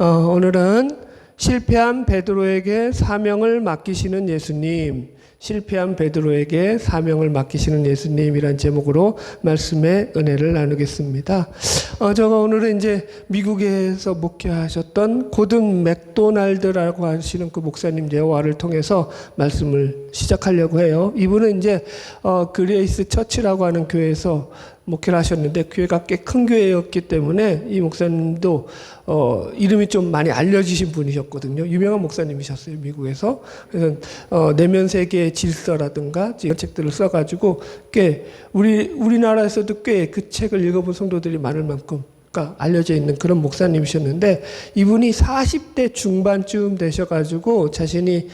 오늘은 실패한 베드로에게 사명을 맡기시는 예수님, 실패한 베드로에게 사명을 맡기시는 예수님이란 제목으로 말씀의 은혜를 나누겠습니다. 제가 오늘은 이제 미국에서 목회하셨던 고든 맥도날드라고 하시는 그 목사님 대화를 통해서 말씀을 시작하려고 해요. 이분은 이제 그레이스 처치라고 하는 교회에서 목회를 하셨는데 교회가 꽤 큰 교회였기 때문에 이 목사님도 이름이 좀 많이 알려지신 분이셨거든요. 유명한 목사님이셨어요, 미국에서. 그래서 내면 세계의 질서라든가 이런 책들을 써가지고 꽤 우리나라에서도 꽤 그 책을 읽어본 성도들이 많을 만큼 알려져 있는 그런 목사님이셨는데, 이분이 40대 중반쯤 되셔가지고 자신이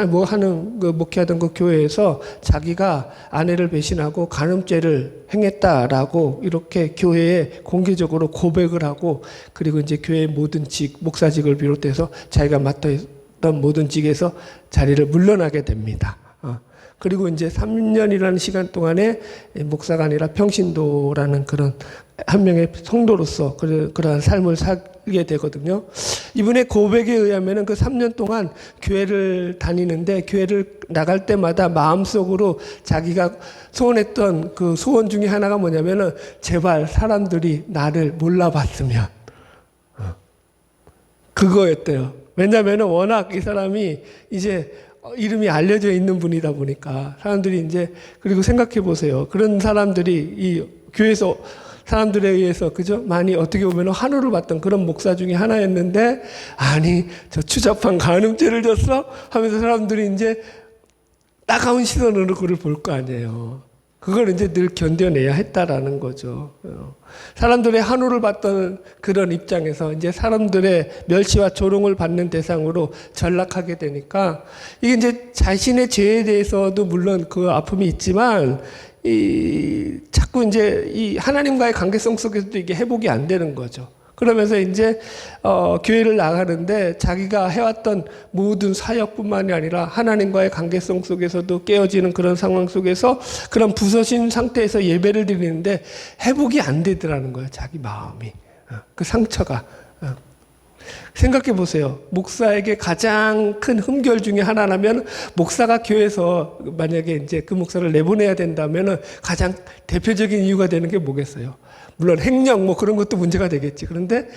목회하던 그 교회에서 자기가 아내를 배신하고 간음죄를 행했다라고 이렇게 교회에 공개적으로 고백을 하고, 그리고 이제 교회의 모든 목사직을 비롯해서 자기가 맡았던 모든 직에서 자리를 물러나게 됩니다. 그리고 이제 3년이라는 시간 동안에 목사가 아니라 평신도라는 그런 한 명의 성도로서 그러한 삶을 살게 되거든요. 이분의 고백에 의하면 그 3년 동안 교회를 다니는데, 교회를 나갈 때마다 마음속으로 자기가 소원했던 그 소원 중에 하나가 뭐냐면은 제발 사람들이 나를 몰라봤으면, 그거였대요. 왜냐면은 워낙 이 사람이 이제 이름이 알려져 있는 분이다 보니까 사람들이 이제, 그리고 생각해 보세요. 그런 사람들이 이 교회에서 사람들에 의해서 그죠? 많이 어떻게 보면 환호를 받던 그런 목사 중에 하나였는데, 아니 저 추잡한 간음죄를 졌어? 하면서 사람들이 이제 따가운 시선으로 그를 볼 거 아니에요. 그걸 이제 늘 견뎌내야 했다라는 거죠. 사람들의 환호를 받던 그런 입장에서 이제 사람들의 멸시와 조롱을 받는 대상으로 전락하게 되니까, 이게 이제 자신의 죄에 대해서도 물론 그 아픔이 있지만, 자꾸 이제 이 하나님과의 관계성 속에서도 이게 회복이 안 되는 거죠. 그러면서 이제 교회를 나가는데 자기가 해왔던 모든 사역뿐만이 아니라 하나님과의 관계성 속에서도 깨어지는 그런 상황 속에서 그런 부서진 상태에서 예배를 드리는데 회복이 안 되더라는 거예요. 자기 마음이, 그 상처가. 생각해 보세요. 목사에게 가장 큰 흠결 중에 하나라면, 목사가 교회에서 만약에 이제 그 목사를 내보내야 된다면은 가장 대표적인 이유가 되는 게 뭐겠어요? 물론 행령 뭐 그런 것도 문제가 되겠지. 그런데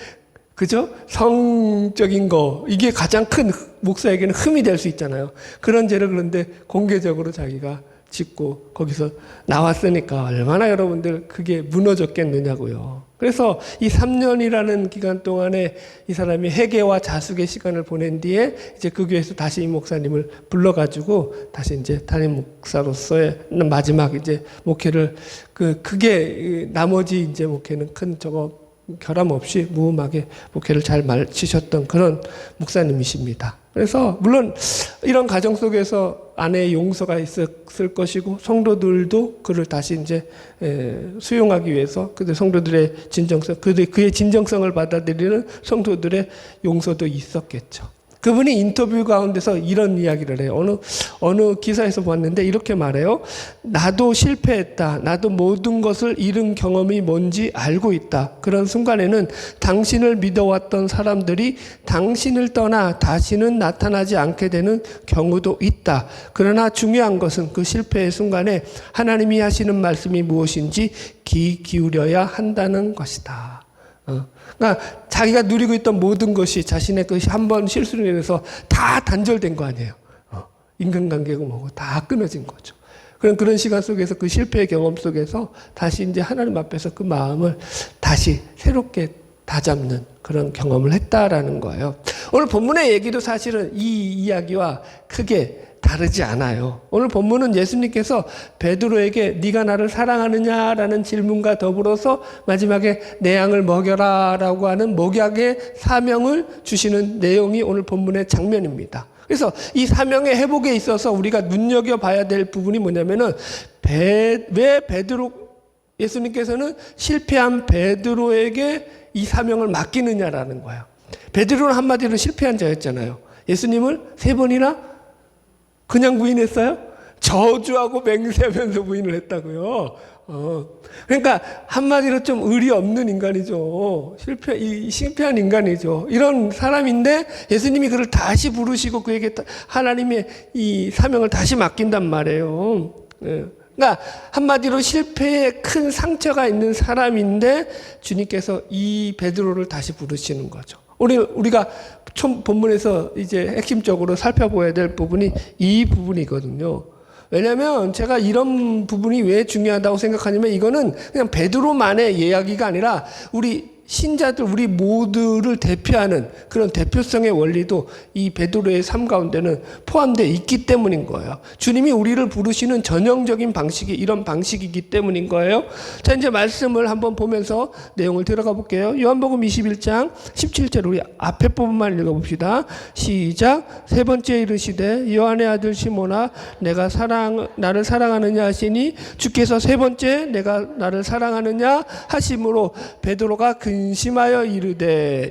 그죠? 성적인 거, 이게 가장 큰 목사에게는 흠이 될 수 있잖아요. 그런 죄를 그런데 공개적으로 자기가 짓고 거기서 나왔으니까 얼마나 여러분들 그게 무너졌겠느냐고요. 그래서 이 3년이라는 기간 동안에 이 사람이 회개와 자숙의 시간을 보낸 뒤에 이제 그 교회에서 다시 이 목사님을 불러가지고 다시 이제 담임 목사로서의 마지막 이제 목회를, 그게 나머지 이제 목회는 큰 결함 없이 무음하게 목회를 잘 마치셨던 그런 목사님이십니다. 그래서 물론 이런 가정 속에서 아내의 용서가 있었을 것이고, 성도들도 그를 다시 이제 수용하기 위해서 그들 성도들의 진정성, 그의 진정성을 받아들이는 성도들의 용서도 있었겠죠. 그분이 인터뷰 가운데서 이런 이야기를 해요. 어느 기사에서 봤는데 이렇게 말해요. 나도 실패했다. 나도 모든 것을 잃은 경험이 뭔지 알고 있다. 그런 순간에는 당신을 믿어왔던 사람들이 당신을 떠나 다시는 나타나지 않게 되는 경우도 있다. 그러나 중요한 것은 그 실패의 순간에 하나님이 하시는 말씀이 무엇인지 귀 기울여야 한다는 것이다. 그러니까 자기가 누리고 있던 모든 것이 자신의 그 한 번 실수로 인해서 다 단절된 거 아니에요. 인간관계고 뭐고 다 끊어진 거죠. 그런 시간 속에서, 그 실패의 경험 속에서 다시 이제 하나님 앞에서 그 마음을 다시 새롭게 다잡는 그런 경험을 했다라는 거예요. 오늘 본문의 얘기도 사실은 이 이야기와 크게 다르지 않아요. 오늘 본문은 예수님께서 베드로에게 네가 나를 사랑하느냐라는 질문과 더불어서 마지막에 내 양을 먹여라라고 하는 목약의 사명을 주시는 내용이 오늘 본문의 장면입니다. 그래서 이 사명의 회복에 있어서 우리가 눈여겨봐야 될 부분이 뭐냐면은, 왜 예수님께서는 실패한 베드로에게 이 사명을 맡기느냐라는 거예요. 베드로는 한마디로 실패한 자였잖아요. 예수님을 3번이나 그냥 부인했어요? 저주하고 맹세하면서 부인을 했다고요. 그러니까 한마디로 좀 의리 없는 인간이죠. 실패한 인간이죠. 이런 사람인데 예수님이 그를 다시 부르시고 그에게 하나님의 이 사명을 다시 맡긴단 말이에요. 그러니까 한마디로 실패에 큰 상처가 있는 사람인데 주님께서 이 베드로를 다시 부르시는 거죠. 우리가 본문에서 이제 핵심적으로 살펴봐야 될 부분이 이 부분이거든요. 왜냐하면 제가 이런 부분이 왜 중요하다고 생각하냐면 이거는 그냥 베드로만의 이야기가 아니라 우리 신자들, 우리 모두를 대표하는 그런 대표성의 원리도 이 베드로의 삶 가운데는 포함되어 있기 때문인 거예요. 주님이 우리를 부르시는 전형적인 방식이 이런 방식이기 때문인 거예요. 자, 이제 말씀을 한번 보면서 내용을 들어가 볼게요. 요한복음 21장 17절 우리 앞에 부분만 읽어봅시다. 시작. 세 번째 이르시되 요한의 아들 시몬아 나를 사랑하느냐 하시니 주께서 세 번째 내가 나를 사랑하느냐 하심으로 베드로가 근심하여 이르되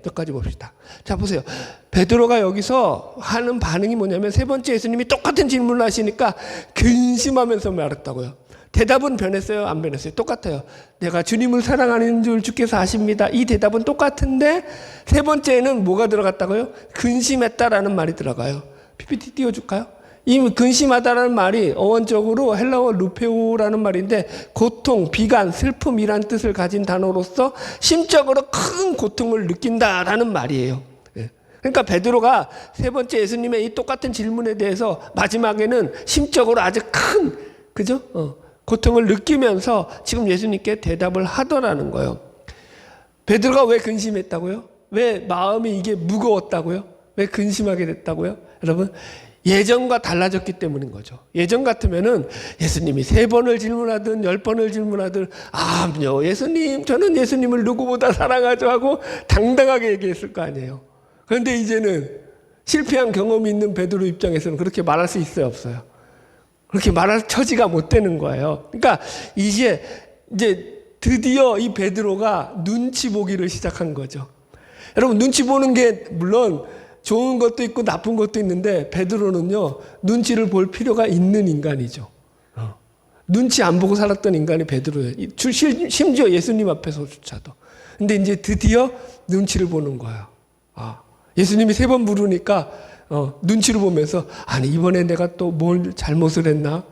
여기까지 봅시다. 자, 보세요. 베드로가 여기서 하는 반응이 뭐냐면 세 번째 예수님이 똑같은 질문을 하시니까 근심하면서 말했다고요. 대답은 변했어요? 안 변했어요? 똑같아요. 내가 주님을 사랑하는 줄 주께서 아십니다. 이 대답은 똑같은데 세 번째는 뭐가 들어갔다고요? 근심했다라는 말이 들어가요. PPT 띄워줄까요? 이 근심하다라는 말이 어원적으로 헬라어 루페오라는 말인데 고통, 비관, 슬픔이란 뜻을 가진 단어로서 심적으로 큰 고통을 느낀다라는 말이에요. 그러니까 베드로가 세 번째 예수님의 이 똑같은 질문에 대해서 마지막에는 심적으로 아주 큰 고통을 느끼면서 지금 예수님께 대답을 하더라는 거예요. 베드로가 왜 근심했다고요? 왜 마음이 이게 무거웠다고요? 왜 근심하게 됐다고요? 여러분, 예전과 달라졌기 때문인 거죠. 예전 같으면은 예수님이 3번을 질문하든 10번을 질문하든 아니요 예수님 저는 예수님을 누구보다 사랑하죠 하고 당당하게 얘기했을 거 아니에요. 그런데 이제는 실패한 경험이 있는 베드로 입장에서는 그렇게 말할 수 있어요, 없어요? 그렇게 말할 처지가 못 되는 거예요. 그러니까 이제 드디어 이 베드로가 눈치 보기를 시작한 거죠. 여러분, 눈치 보는 게 물론 좋은 것도 있고 나쁜 것도 있는데 베드로는요 눈치를 볼 필요가 있는 인간이죠. 눈치 안 보고 살았던 인간이 베드로예요. 심지어 예수님 앞에서조차도. 근데 이제 드디어 눈치를 보는 거예요. 예수님이 3번 부르니까 눈치를 보면서 아니 이번에 내가 또 뭘 잘못을 했나?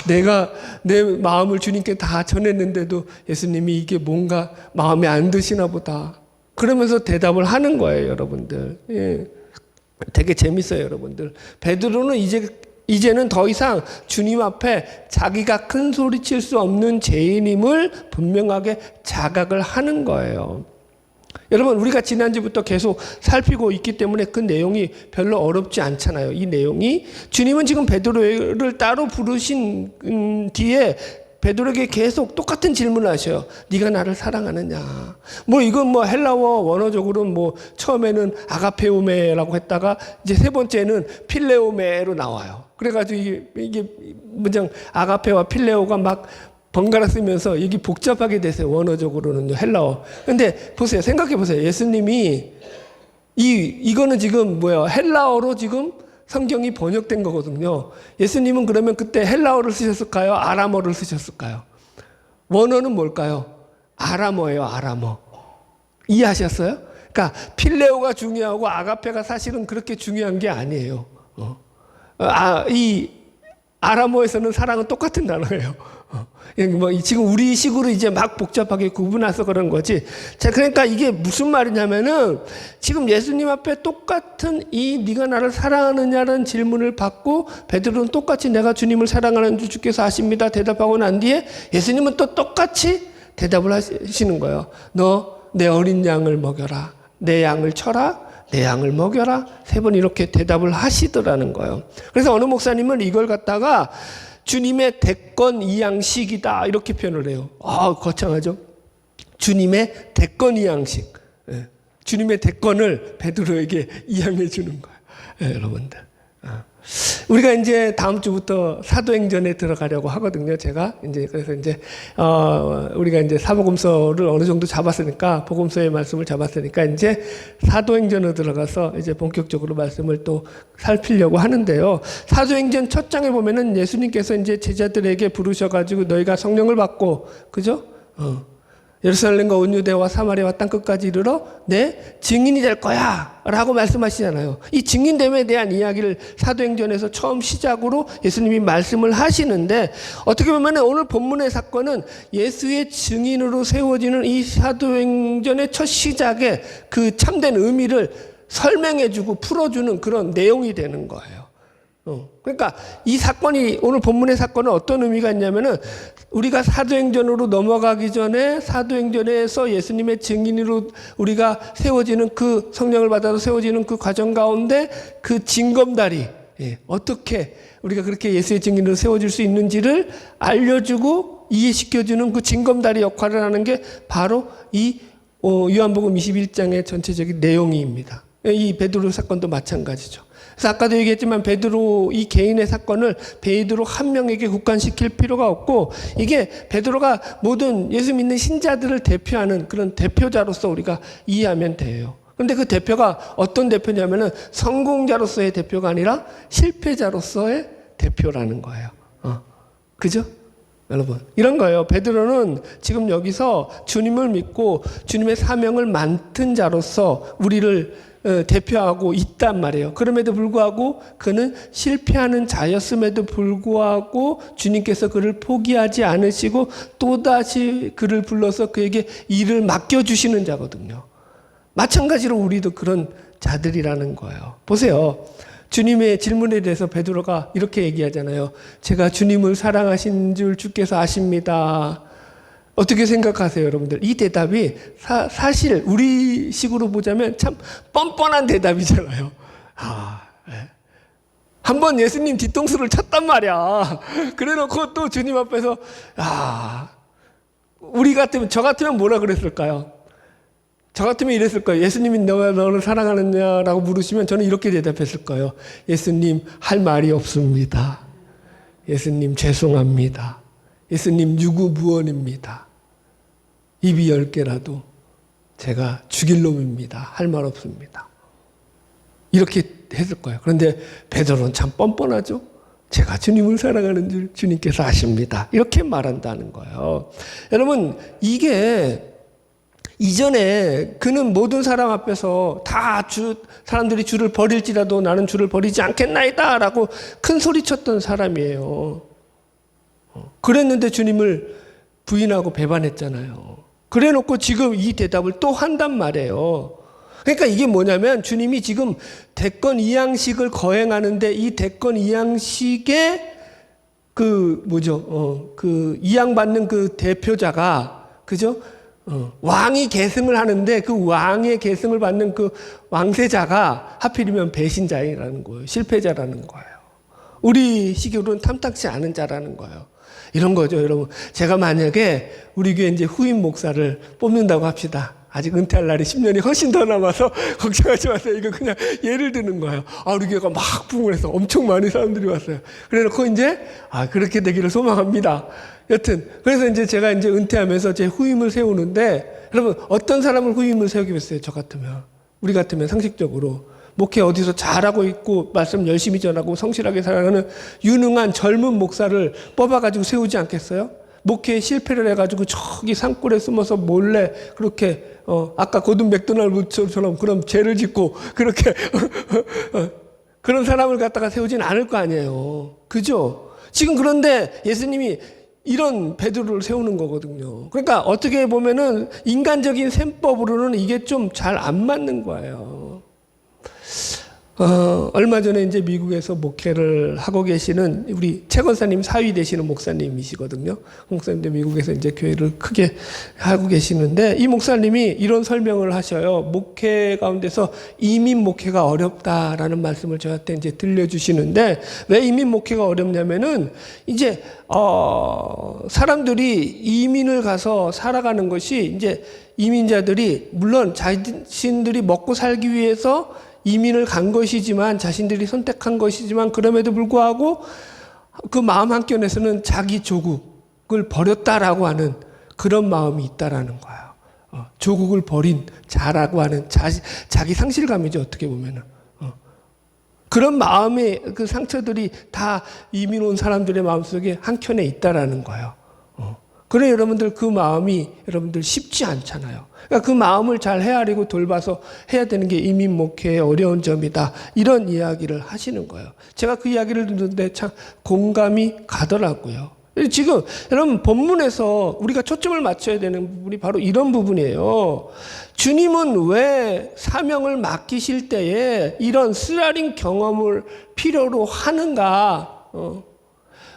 내가 내 마음을 주님께 다 전했는데도 예수님이 이게 뭔가 마음에 안 드시나 보다. 그러면서 대답을 하는 거예요, 여러분들. 되게 재밌어요, 여러분들. 베드로는 이제는 더 이상 주님 앞에 자기가 큰 소리 칠 수 없는 죄인임을 분명하게 자각을 하는 거예요. 여러분, 우리가 지난주부터 계속 살피고 있기 때문에 그 내용이 별로 어렵지 않잖아요. 이 내용이 주님은 지금 베드로를 따로 부르신 뒤에 베드로에게 계속 똑같은 질문을 하셔요. 네가 나를 사랑하느냐? 이건 헬라어 원어적으로는 처음에는 아가페오메라고 했다가 이제 세 번째는 필레오메로 나와요. 그래가지고 이게 아가페와 필레오가 막 번갈아 쓰면서 이게 복잡하게 되세요. 원어적으로는 헬라어. 근데 보세요. 생각해 보세요. 예수님이 이거는 지금 헬라어로 지금 성경이 번역된 거거든요. 예수님은 그러면 그때 헬라어를 쓰셨을까요? 아람어를 쓰셨을까요? 원어는 뭘까요? 아람어예요, 아람어. 이해하셨어요? 그러니까 필레오가 중요하고 아가페가 사실은 그렇게 중요한 게 아니에요. 이 아람어에서는 사랑은 똑같은 단어예요. 지금 우리 식으로 이제 막 복잡하게 구분해서 그런 거지. 자, 그러니까 이게 무슨 말이냐면은 지금 예수님 앞에 똑같은 네가 나를 사랑하느냐는 질문을 받고 베드로는 똑같이 내가 주님을 사랑하는 줄 주께서 아십니다 대답하고 난 뒤에 예수님은 또 똑같이 대답을 하시는 거예요. 너 내 어린 양을 먹여라. 내 양을 쳐라. 내 양을 먹여라. 3번 이렇게 대답을 하시더라는 거예요. 그래서 어느 목사님은 이걸 갖다가 주님의 대권 이양식이다 이렇게 표현을 해요. 거창하죠. 주님의 대권 이양식. 주님의 대권을 베드로에게 이양해 주는 거예요. 여러분들. 우리가 이제 다음 주부터 사도행전에 들어가려고 하거든요. 제가 이제 그래서 이제 우리가 이제 사복음서를 어느 정도 잡았으니까 복음서의 말씀을 잡았으니까 이제 사도행전으로 들어가서 이제 본격적으로 말씀을 또 살피려고 하는데요. 사도행전 첫 장에 보면은 예수님께서 이제 제자들에게 부르셔가지고 너희가 성령을 받고 그죠? 예루살렘과 온 유대와 사마리아와 땅끝까지 이르러 내 증인이 될 거야 라고 말씀하시잖아요. 이 증인됨에 대한 이야기를 사도행전에서 처음 시작으로 예수님이 말씀을 하시는데 어떻게 보면 오늘 본문의 사건은 예수의 증인으로 세워지는 이 사도행전의 첫 시작에 그 참된 의미를 설명해주고 풀어주는 그런 내용이 되는 거예요. 그러니까 이 사건이 오늘 본문의 사건은 어떤 의미가 있냐면은 우리가 사도행전으로 넘어가기 전에 사도행전에서 예수님의 증인으로 우리가 세워지는 그 성령을 받아서 세워지는 그 과정 가운데 그 징검다리 어떻게 우리가 그렇게 예수의 증인으로 세워질 수 있는지를 알려주고 이해시켜주는 그 징검다리 역할을 하는 게 바로 이 요한복음 21장의 전체적인 내용입니다. 이 베드로 사건도 마찬가지죠. 그래서 아까도 얘기했지만 베드로 이 개인의 사건을 베드로 한 명에게 국한시킬 필요가 없고 이게 베드로가 모든 예수 믿는 신자들을 대표하는 그런 대표자로서 우리가 이해하면 돼요. 그런데 그 대표가 어떤 대표냐면은 성공자로서의 대표가 아니라 실패자로서의 대표라는 거예요. 그죠? 여러분 이런 거예요. 베드로는 지금 여기서 주님을 믿고 주님의 사명을 맡은 자로서 우리를 대표하고 있단 말이에요. 그럼에도 불구하고 그는 실패하는 자였음에도 불구하고 주님께서 그를 포기하지 않으시고 또다시 그를 불러서 그에게 일을 맡겨주시는 자거든요. 마찬가지로 우리도 그런 자들이라는 거예요. 보세요. 주님의 질문에 대해서 베드로가 이렇게 얘기하잖아요. 제가 주님을 사랑하신 줄 주께서 아십니다. 어떻게 생각하세요, 여러분들? 이 대답이 사실 우리 식으로 보자면 참 뻔뻔한 대답이잖아요. 한번 예수님 뒤통수를 쳤단 말이야. 그래놓고 또 주님 앞에서 우리 같으면 저 같으면 뭐라 그랬을까요? 저 같으면 이랬을 거예요. 예수님이 너를 사랑하느냐라고 물으시면 저는 이렇게 대답했을 거예요. 예수님 할 말이 없습니다. 예수님 죄송합니다. 예수님 유구무원입니다. 입이 10개라도 제가 죽일 놈입니다. 할 말 없습니다. 이렇게 했을 거예요. 그런데 베드로는 참 뻔뻔하죠. 제가 주님을 사랑하는 줄 주님께서 아십니다. 이렇게 말한다는 거예요. 여러분 이게 이전에 그는 모든 사람 앞에서 다 사람들이 주를 버릴지라도 나는 주를 버리지 않겠나이다 라고 큰 소리 쳤던 사람이에요. 그랬는데 주님을 부인하고 배반했잖아요. 그래놓고 지금 이 대답을 또 한단 말이에요. 그러니까 이게 뭐냐면 주님이 지금 대권 이양식을 거행하는데 이 대권 이양식의 그 이양받는 그 대표자가 그죠? 왕이 계승을 하는데 그 왕의 계승을 받는 그 왕세자가 하필이면 배신자라는 거예요. 실패자라는 거예요. 우리 시기로는 탐탁치 않은 자라는 거예요. 이런 거죠, 여러분. 제가 만약에 우리 교회 이제 후임 목사를 뽑는다고 합시다. 아직 은퇴할 날이 10년이 훨씬 더 남아서 걱정하지 마세요. 이거 그냥 예를 드는 거예요. 우리 교회가 막 부흥해서 엄청 많은 사람들이 왔어요. 그래 놓고 이제, 그렇게 되기를 소망합니다. 여튼, 그래서 이제 제가 이제 은퇴하면서 제 후임을 세우는데, 여러분, 어떤 사람을 후임을 세우겠어요? 저 같으면. 우리 같으면 상식적으로. 목회 어디서 잘하고 있고 말씀 열심히 전하고 성실하게 살아가는 유능한 젊은 목사를 뽑아가지고 세우지 않겠어요? 목회에 실패를 해가지고 저기 산골에 숨어서 몰래 그렇게 아까 고든 맥도날드처럼 그런 죄를 짓고 그렇게 그런 사람을 갖다가 세우진 않을 거 아니에요. 그죠? 지금 그런데 예수님이 이런 베드로를 세우는 거거든요. 그러니까 어떻게 보면은 인간적인 셈법으로는 이게 좀 잘 안 맞는 거예요. 얼마 전에 이제 미국에서 목회를 하고 계시는 우리 최 권사님 사위 되시는 목사님이시거든요. 목사님도 미국에서 이제 교회를 크게 하고 계시는데 이 목사님이 이런 설명을 하셔요. 목회 가운데서 이민 목회가 어렵다라는 말씀을 저한테 이제 들려주시는데 왜 이민 목회가 어렵냐면은 이제 사람들이 이민을 가서 살아가는 것이 이제 이민자들이 물론 자신들이 먹고 살기 위해서 이민을 간 것이지만 자신들이 선택한 것이지만 그럼에도 불구하고 그 마음 한켠에서는 자기 조국을 버렸다라고 하는 그런 마음이 있다라는 거예요. 조국을 버린 자라고 하는 자기 상실감이죠. 어떻게 보면은. 그런 마음의 그 상처들이 다 이민 온 사람들의 마음속에 한켠에 있다라는 거예요. 그래 여러분들 그 마음이 여러분들 쉽지 않잖아요. 그러니까 그 마음을 잘 헤아리고 돌봐서 해야 되는 게 이민 목회의 어려운 점이다. 이런 이야기를 하시는 거예요. 제가 그 이야기를 듣는데 참 공감이 가더라고요. 지금 여러분 본문에서 우리가 초점을 맞춰야 되는 부분이 바로 이런 부분이에요. 주님은 왜 사명을 맡기실 때에 이런 쓰라린 경험을 필요로 하는가?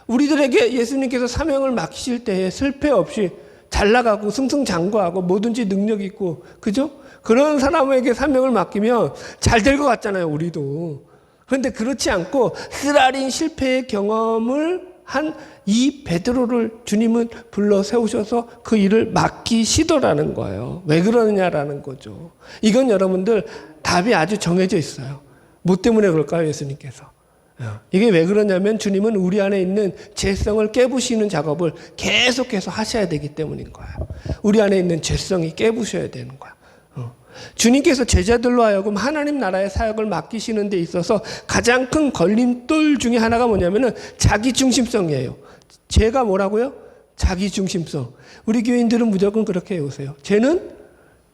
우리들에게 예수님께서 사명을 맡기실 때에 실패 없이 잘 나가고 승승장구하고 뭐든지 능력 있고 그죠? 그런 사람에게 사명을 맡기면 잘 될 것 같잖아요. 우리도. 그런데 그렇지 않고 쓰라린 실패의 경험을 한 이 베드로를 주님은 불러 세우셔서 그 일을 맡기시더라는 거예요. 왜 그러느냐라는 거죠. 이건 여러분들 답이 아주 정해져 있어요. 뭐 때문에 그럴까요? 예수님께서. 이게 왜 그러냐면 주님은 우리 안에 있는 죄성을 깨부시는 작업을 계속해서 하셔야 되기 때문인 거예요. 우리 안에 있는 죄성이 깨부셔야 되는 거예요. 주님께서 제자들로 하여금 하나님 나라의 사역을 맡기시는 데 있어서 가장 큰 걸림돌 중에 하나가 뭐냐면은 자기중심성이에요. 죄가 뭐라고요? 자기중심성. 우리 교인들은 무조건 그렇게 외우세요. 죄는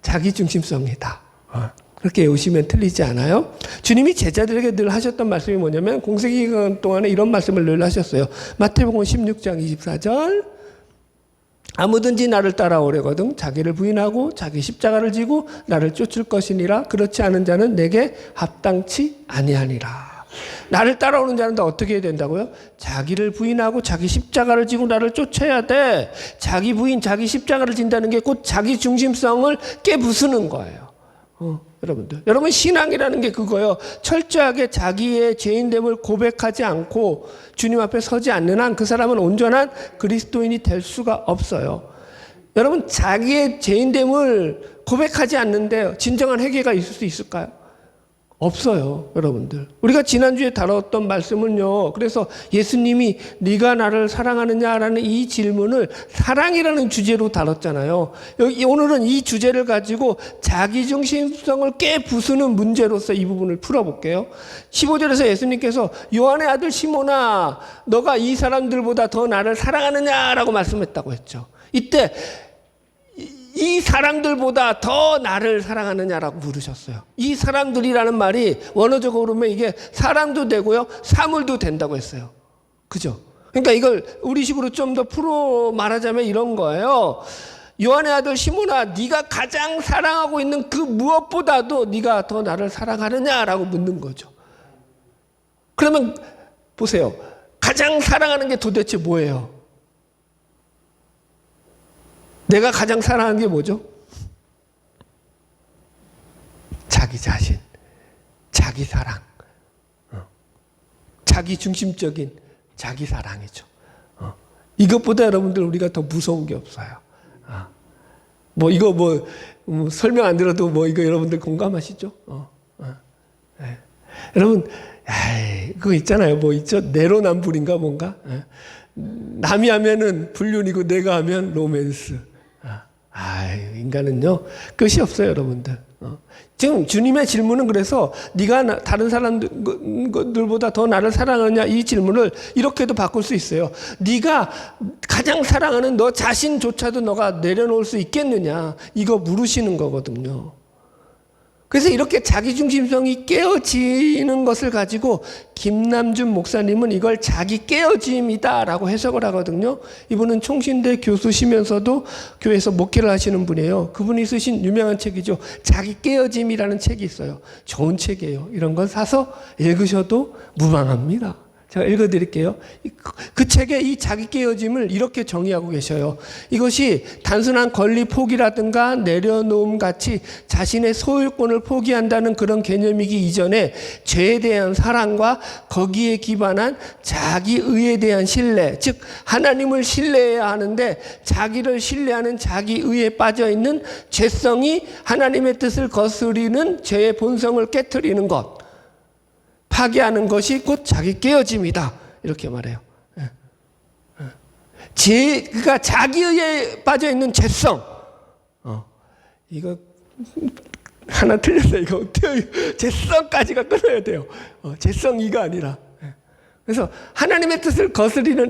자기중심성이다. 그렇게 외우시면 틀리지 않아요. 주님이 제자들에게 늘 하셨던 말씀이 뭐냐면 공생의 기간 동안에 이런 말씀을 늘 하셨어요. 마태복음 16장 24절 아무든지 나를 따라오려거든 자기를 부인하고 자기 십자가를 지고 나를 쫓을 것이니라. 그렇지 않은 자는 내게 합당치 아니하니라. 나를 따라오는 자는 다 어떻게 해야 된다고요? 자기를 부인하고 자기 십자가를 지고 나를 쫓아야 돼. 자기 부인, 자기 십자가를 진다는 게 곧 자기 중심성을 깨부수는 거예요. 여러분들. 여러분 신앙이라는 게 그거예요. 철저하게 자기의 죄인됨을 고백하지 않고 주님 앞에 서지 않는 한 그 사람은 온전한 그리스도인이 될 수가 없어요. 여러분 자기의 죄인됨을 고백하지 않는데 진정한 회개가 있을 수 있을까요? 없어요. 여러분들. 우리가 지난주에 다뤘던 말씀은요. 그래서 예수님이 네가 나를 사랑하느냐라는 이 질문을 사랑이라는 주제로 다뤘잖아요. 오늘은 이 주제를 가지고 자기중심성을 깨부수는 문제로서 이 부분을 풀어볼게요. 15절에서 예수님께서 요한의 아들 시몬아 너가 이 사람들보다 더 나를 사랑하느냐라고 말씀했다고 했죠. 이때 이 사람들보다 더 나를 사랑하느냐라고 물으셨어요. 이 사람들이라는 말이 원어적으로 보면 이게 사람도 되고요. 사물도 된다고 했어요. 그죠? 그러니까 이걸 우리식으로 좀 더 풀어 말하자면 이런 거예요. 요한의 아들 시몬아 네가 가장 사랑하고 있는 그 무엇보다도 네가 더 나를 사랑하느냐라고 묻는 거죠. 그러면 보세요. 가장 사랑하는 게 도대체 뭐예요? 내가 가장 사랑하는 게 뭐죠? 자기 자신, 자기 사랑, 자기 중심적인 자기 사랑이죠. 이것보다 여러분들 우리가 더 무서운 게 없어요. 뭐 이거 설명 안 들어도 뭐 이거 여러분들 공감하시죠? 네. 여러분, 그거 있잖아요. 뭐 있죠? 내로남불인가 뭔가? 남이 하면은 불륜이고 내가 하면 로맨스. 인간은요 끝이 없어요, 여러분들. 지금 주님의 질문은 그래서 네가 다른 사람들보다 더 나를 사랑하느냐 이 질문을 이렇게도 바꿀 수 있어요. 네가 가장 사랑하는 너 자신조차도 너가 내려놓을 수 있겠느냐 이거 물으시는 거거든요. 그래서 이렇게 자기중심성이 깨어지는 것을 가지고 김남준 목사님은 이걸 자기 깨어짐이다라고 해석을 하거든요. 이분은 총신대 교수시면서도 교회에서 목회를 하시는 분이에요. 그분이 쓰신 유명한 책이죠. 자기 깨어짐이라는 책이 있어요. 좋은 책이에요. 이런 건 사서 읽으셔도 무방합니다. 제가 읽어드릴게요. 그 책에 이 자기 깨어짐을 이렇게 정의하고 계셔요. 이것이 단순한 권리 포기라든가 내려놓음 같이 자신의 소유권을 포기한다는 그런 개념이기 이전에 죄에 대한 사랑과 거기에 기반한 자기의에 대한 신뢰, 즉 하나님을 신뢰해야 하는데 자기를 신뢰하는 자기의에 빠져있는 죄성이 하나님의 뜻을 거스리는 죄의 본성을 깨트리는 것, 파괴하는 것이 곧 자기 깨어짐이다. 이렇게 말해요. 그러니까 자기의에 빠져 있는 죄성. 이거 하나 틀렸어요. 이거 죄성까지가 끊어야 돼요. 죄성 이가 아니라. 그래서 하나님의 뜻을 거스리는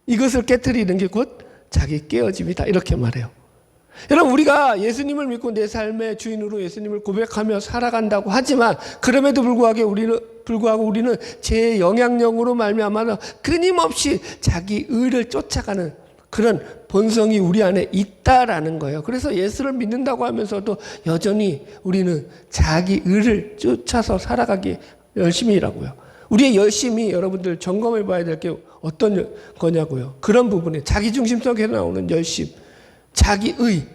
이것을 깨트리는 게 곧 자기 깨어짐이다. 이렇게 말해요. 여러분, 우리가 예수님을 믿고 내 삶의 주인으로 예수님을 고백하며 살아간다고 하지만 그럼에도 불구하고 우리는 제 영향력으로 말미암아 끊임없이 자기 의를 쫓아가는 그런 본성이 우리 안에 있다라는 거예요. 그래서 예수를 믿는다고 하면서도 여전히 우리는 자기 의를 쫓아서 살아가기 열심히 일하고요. 우리의 열심이 여러분들 점검해 봐야 될 게 어떤 거냐고요. 그런 부분에 자기중심 속에 나오는 열심, 자기의,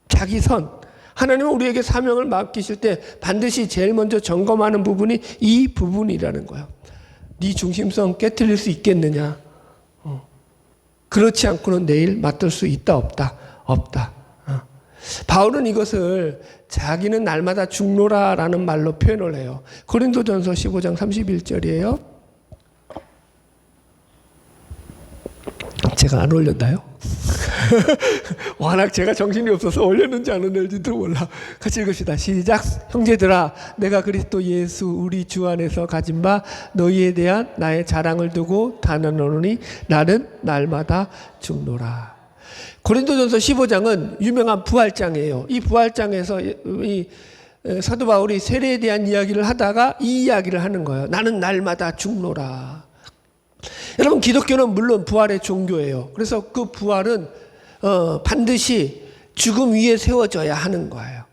자기선. 하나님은 우리에게 사명을 맡기실 때 반드시 제일 먼저 점검하는 부분이 이 부분이라는 거예요. 네 중심성 깨트릴 수 있겠느냐. 그렇지 않고는 내일 맡을 수 있다 없다. 없다. 바울은 이것을 자기는 날마다 죽노라라는 말로 표현을 해요. 고린도전서 15장 31절이에요. 제가 안 올렸나요? 워낙 제가 정신이 없어서 올렸는지 안 올렸는지도 몰라. 같이 읽읍시다. 시작. 형제들아, 내가 그리스도 예수 우리 주 안에서 가진 바 너희에 대한 나의 자랑을 두고 단언하노니 나는 날마다 죽노라. 고린도전서 15장은 유명한 부활장이에요. 이 부활장에서 이 사도 바울이 세례에 대한 이야기를 하다가 이 이야기를 하는 거예요. 나는 날마다 죽노라. 여러분, 기독교는 물론 부활의 종교예요. 그래서 그 부활은 반드시 죽음 위에 세워져야 하는 거예요.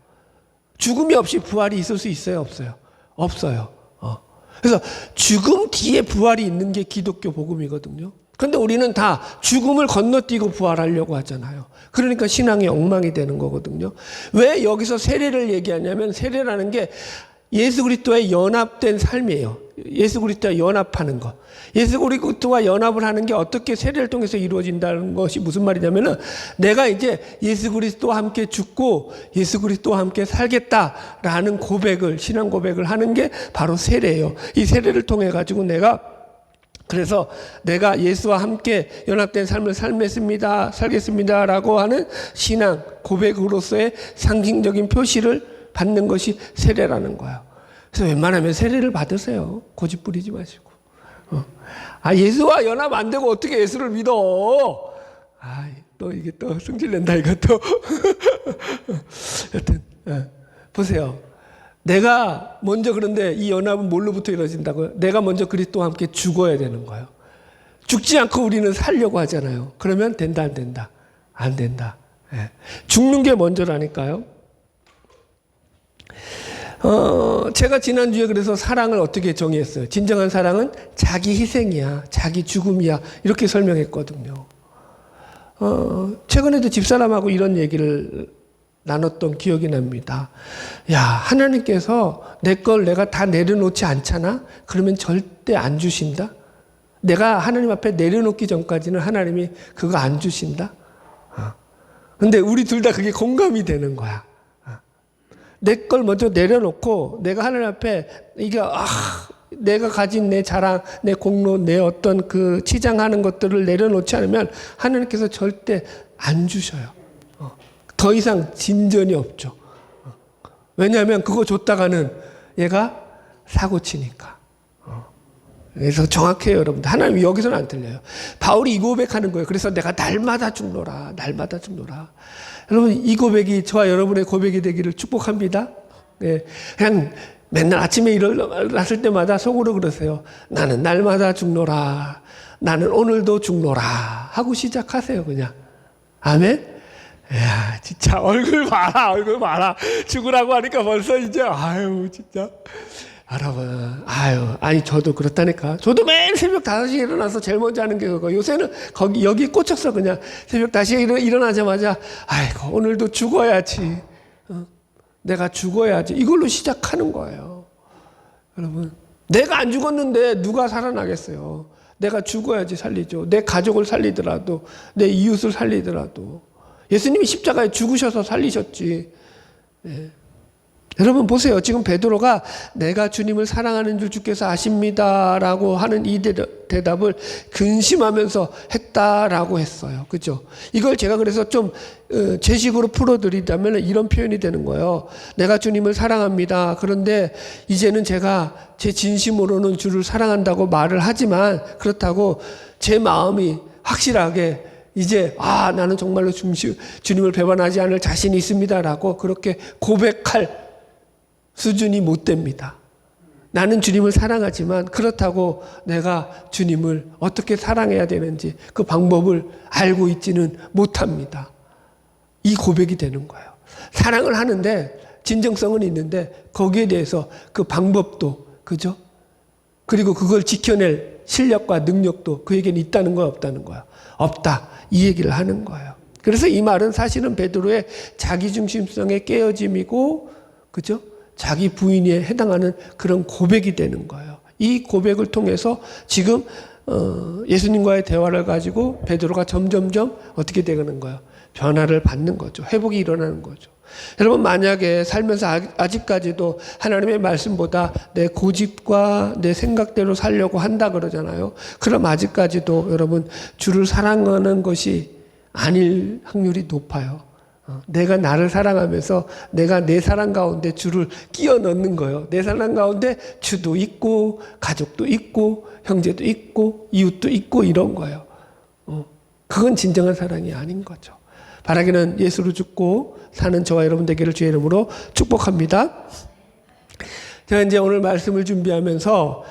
죽음이 없이 부활이 있을 수 있어요? 없어요? 없어요. 그래서 죽음 뒤에 부활이 있는 게 기독교 복음이거든요. 그런데 우리는 다 죽음을 건너뛰고 부활하려고 하잖아요. 그러니까 신앙이 엉망이 되는 거거든요. 왜 여기서 세례를 얘기하냐면 세례라는 게 예수 그리스도에 연합된 삶이에요. 예수 그리스도와 연합하는 것. 예수 그리스도와 연합을 하는 게 어떻게 세례를 통해서 이루어진다는 것이 무슨 말이냐면은 내가 이제 예수 그리스도와 함께 죽고 예수 그리스도와 함께 살겠다라는 고백을, 신앙 고백을 하는 게 바로 세례예요. 이 세례를 통해 가지고 그래서 내가 예수와 함께 연합된 삶을 살겠습니다라고 하는 신앙 고백으로서의 상징적인 표시를 받는 것이 세례라는 거예요. 그래서 웬만하면 세례를 받으세요. 고집 부리지 마시고. 예수와 연합 안 되고 어떻게 예수를 믿어? 또 이게 또 승질낸다 이것도. 여튼 보세요. 내가 먼저, 그런데 이 연합은 뭘로부터 이루어진다고요? 내가 먼저 그리스도와 함께 죽어야 되는 거예요. 죽지 않고 우리는 살려고 하잖아요. 그러면 된다 안 된다? 안 된다. 죽는 게 먼저라니까요. 제가 지난주에 그래서 사랑을 어떻게 정의했어요? 진정한 사랑은 자기 희생이야, 자기 죽음이야, 이렇게 설명했거든요. 최근에도 집사람하고 이런 얘기를 나눴던 기억이 납니다. 야, 하나님께서 내 걸 내가 다 내려놓지 않잖아? 그러면 절대 안 주신다? 내가 하나님 앞에 내려놓기 전까지는 하나님이 그거 안 주신다? 근데 우리 둘 다 그게 공감이 되는 거야. 내 걸 먼저 내려놓고 내가 하나님 앞에 내가 가진 내 자랑, 내 공로, 내 어떤 그 치장하는 것들을 내려놓지 않으면 하나님께서 절대 안 주셔요. 더 이상 진전이 없죠. 왜냐하면 그거 줬다가는 얘가 사고 치니까. 그래서 정확해요, 여러분들. 하나님이 여기서는 안 틀려요. 바울이 이 고백하는 거예요. 그래서 내가 날마다 죽노라, 날마다 죽노라. 여러분, 이 고백이 저와 여러분의 고백이 되기를 축복합니다. 그냥 맨날 아침에 일어났을 때마다 속으로 그러세요. 나는 날마다 죽노라. 나는 오늘도 죽노라. 하고 시작하세요, 그냥. 아멘? 야, 진짜 얼굴 봐라. 죽으라고 하니까 벌써 이제, 진짜. 여러분, 저도 그렇다니까. 저도 매일 새벽 5시에 일어나서 제일 먼저 하는 게 그거. 요새는 여기 꽂혔어, 그냥. 새벽 5시에 일어나자마자, 오늘도 죽어야지. 내가 죽어야지. 이걸로 시작하는 거예요. 여러분, 내가 안 죽었는데 누가 살아나겠어요? 내가 죽어야지 살리죠. 내 가족을 살리더라도, 내 이웃을 살리더라도. 예수님이 십자가에 죽으셔서 살리셨지. 여러분 보세요. 지금 베드로가 내가 주님을 사랑하는 줄 주께서 아십니다라고 하는 이 대답을 근심하면서 했다라고 했어요. 그죠? 이걸 제가 그래서 좀 제 식으로 풀어드리자면 이런 표현이 되는 거예요. 내가 주님을 사랑합니다. 그런데 이제는 제가 제 진심으로는 주를 사랑한다고 말을 하지만 그렇다고 제 마음이 확실하게 이제 나는 정말로 주님을 배반하지 않을 자신이 있습니다라고 그렇게 고백할 수준이 못 됩니다. 나는 주님을 사랑하지만 그렇다고 내가 주님을 어떻게 사랑해야 되는지 그 방법을 알고 있지는 못합니다. 이 고백이 되는 거예요. 사랑을 하는데 진정성은 있는데 거기에 대해서 그 방법도, 그죠? 그리고 그걸 지켜낼 실력과 능력도 그에게는 있다는 거야, 없다는 거야? 없다. 이 얘기를 하는 거예요. 그래서 이 말은 사실은 베드로의 자기중심성의 깨어짐이고, 그죠? 자기 부인에 해당하는 그런 고백이 되는 거예요. 이 고백을 통해서 지금 예수님과의 대화를 가지고 베드로가 점점점 어떻게 되는 거예요? 변화를 받는 거죠. 회복이 일어나는 거죠. 여러분 만약에 살면서 아직까지도 하나님의 말씀보다 내 고집과 내 생각대로 살려고 한다 그러잖아요. 그럼 아직까지도 여러분 주를 사랑하는 것이 아닐 확률이 높아요. 내가 나를 사랑하면서 내가 내 사랑 가운데 주를 끼워 넣는 거예요. 내 사랑 가운데 주도 있고 가족도 있고 형제도 있고 이웃도 있고 이런 거예요. 그건 진정한 사랑이 아닌 거죠. 바라기는 예수로 죽고 사는 저와 여러분 되기를 주의 이름으로 축복합니다. 제가 이제 오늘 말씀을 준비하면서